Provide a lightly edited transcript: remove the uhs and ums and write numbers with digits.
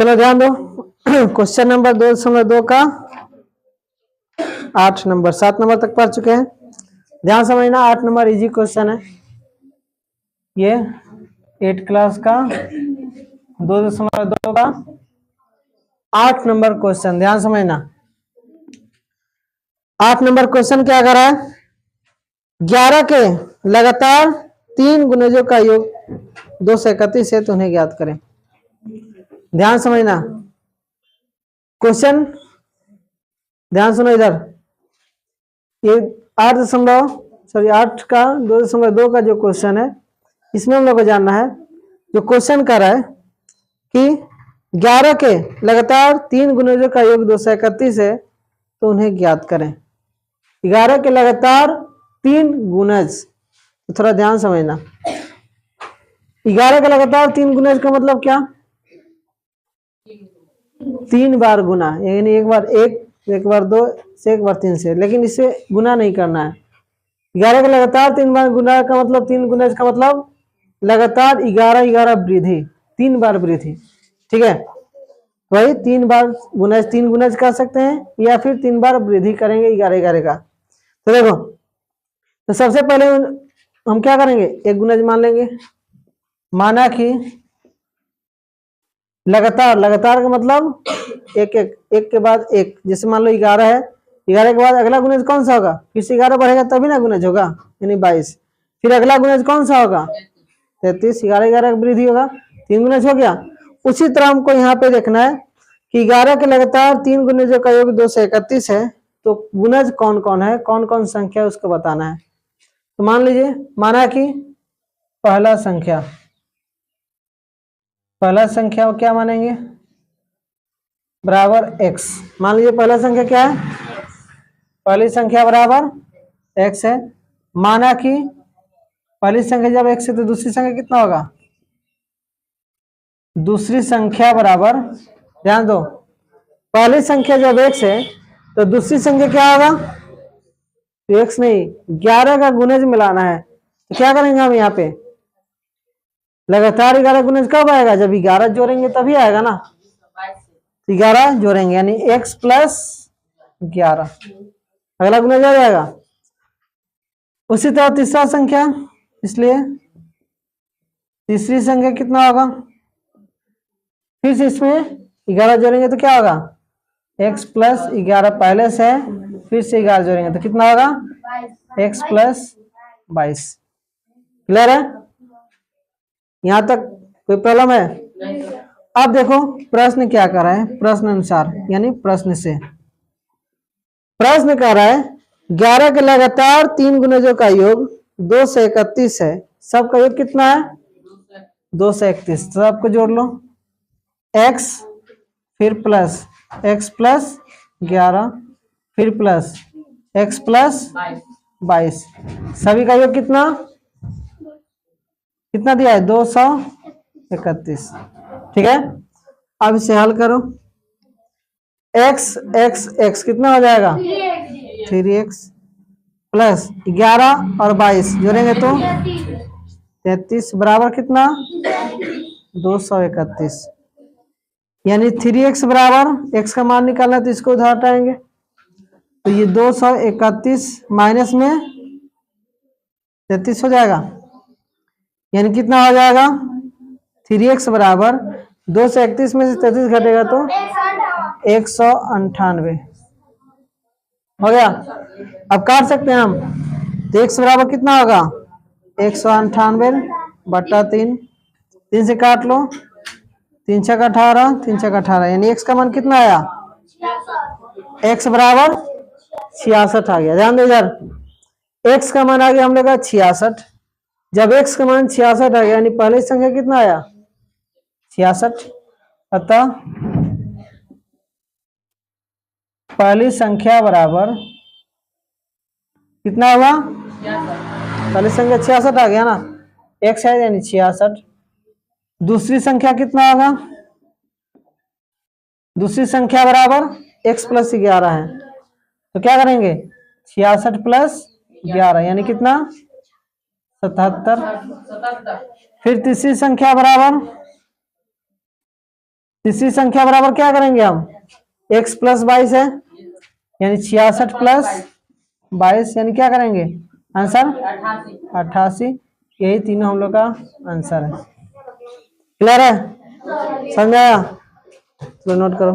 चलो ध्यान दो। क्वेश्चन नंबर 2.2 का 8 नंबर 7 नंबर तक पढ़ चुके हैं। ध्यान समझना, 8 नंबर इजी क्वेश्चन है ये। 8 क्लास का 2.2 का 8 नंबर क्वेश्चन। ध्यान समझना, 8 नंबर क्वेश्चन क्या कर रहा है? 11 के लगातार 3 गुणजों का योग 231 है तो उन्हें ज्ञात करें। ध्यान समझना क्वेश्चन, ध्यान सुनो इधर। ये 8 का 2.2 का जो क्वेश्चन है, इसमें हम लोग को जानना है, जो क्वेश्चन कर रहा है कि 11 के लगातार 3 गुणजों का योग 231 है तो उन्हें ज्ञात करें। 11 के लगातार 3 गुणज, तो थोड़ा ध्यान समझना। 11 के लगातार 3 गुणज का मतलब क्या? 3 बार गुना, यानी एक बार 1, एक बार 2 से, एक बार 3 से, लेकिन इसे गुना नहीं करना है। 11 के लगातार 3 बार गुना का मतलब 3 गुणज का मतलब लगातार 11 वृद्धि, 3 बार वृद्धि। ठीक है, वही 3 बार गुणज, 3 गुणज कर सकते हैं या फिर 3 बार वृद्धि करेंगे 11 का। तो देखो, तो सबसे पहले हम क्या करेंगे? एक गुणज मान लेंगे। माना कि लगातार, लगातार का मतलब एक के बाद एक। जैसे मान लो 11 है, 11 के बाद अगला गुणज कौन सा होगा? फिर से 11 बढ़ेगा तभी ना गुणज होगा, यानी 22। फिर अगला गुणज कौन सा होगा? 33। 11 वृद्धि होगा, 3 गुणज हो गया। उसी तरह हमको यहाँ पे देखना है कि 11 के लगातार 3 गुणजों का योग 231 है, तो गुणज कौन कौन है, कौन कौन संख्या उसको बताना है। तो मान लीजिए, माना कि पहला संख्या को क्या मानेंगे? बराबर x। मान लीजिए पहला संख्या क्या है? पहली संख्या बराबर x है। माना कि पहली संख्या जब x है तो दूसरी संख्या कितना होगा? दूसरी संख्या बराबर, ध्यान दो, पहली संख्या जब x है तो दूसरी संख्या क्या होगा? तो x नहीं, 11 का गुणज मिलाना है। तो क्या करेंगे हम यहाँ पे? लगातार 11 गुणज कब आएगा? जब 11 जोड़ेंगे तभी आएगा ना। 11 जोड़ेंगे यानी x प्लस 11, अगला गुणज आ जाएगा। उसी तरह तीसरा संख्या, इसलिए तीसरी संख्या कितना होगा? फिर से इसमें 11 जोड़ेंगे तो क्या होगा? x प्लस 11 पहले से है, फिर से 11 जोड़ेंगे तो कितना होगा? x plus 22। क्लियर है? यहां तक कोई प्रॉब्लम है? अब देखो प्रश्न क्या कर रहा है, प्रश्न अनुसार यानी प्रश्न से। प्रश्न कर रहा है 11 के लगातार 3 गुणजों का योग 231 है, सबका योग कितना है? 231। तो सबको जोड़ लो, x फिर प्लस x प्लस 11 फिर प्लस x प्लस 22, सभी का योग कितना कितना दिया है? 231। ठीक है, अब इसे हल करो। x x x कितना हो जाएगा? 3x प्लस 11 और 22 जोड़ेंगे तो 33 बराबर कितना? 231। यानी 3x बराबर, x का मान निकालना है तो इसको उधर हटाएंगे, तो ये 231 माइनस में 33 हो जाएगा। यानी कितना हो जाएगा? 3x बराबर 231 में से 33 घटेगा तो 198 हो गया। अब काट सकते हैं हम, तो x बराबर कितना होगा? 198 बटा 3, 3 से काट लो, 3 छक 18, 3 छक 18, यानी x का मान कितना आया? x बराबर 66 आ गया। ध्यान दो इधर, x का मान आ गया हम लोग का 66। जब x का मान 66 आ गया यानी पहली संख्या कितना आया? 66। अतः पहली संख्या बराबर कितना हुआ? पहली संख्या 66 आ गया ना, x है यानी 66। दूसरी संख्या कितना होगा? दूसरी संख्या बराबर x प्लस 11 है, तो क्या करेंगे? 66 प्लस 11 यानी कितना? 77। फिर तीसरी संख्या बराबर तीसरी संख्या बराबर क्या करेंगे हम, x प्लस 22 है यानी 66 प्लस 22 यानी क्या करेंगे आंसर 88। यही तीनों हम लोग का आंसर है। क्लियर है, समझ में आया? चलो नोट करो।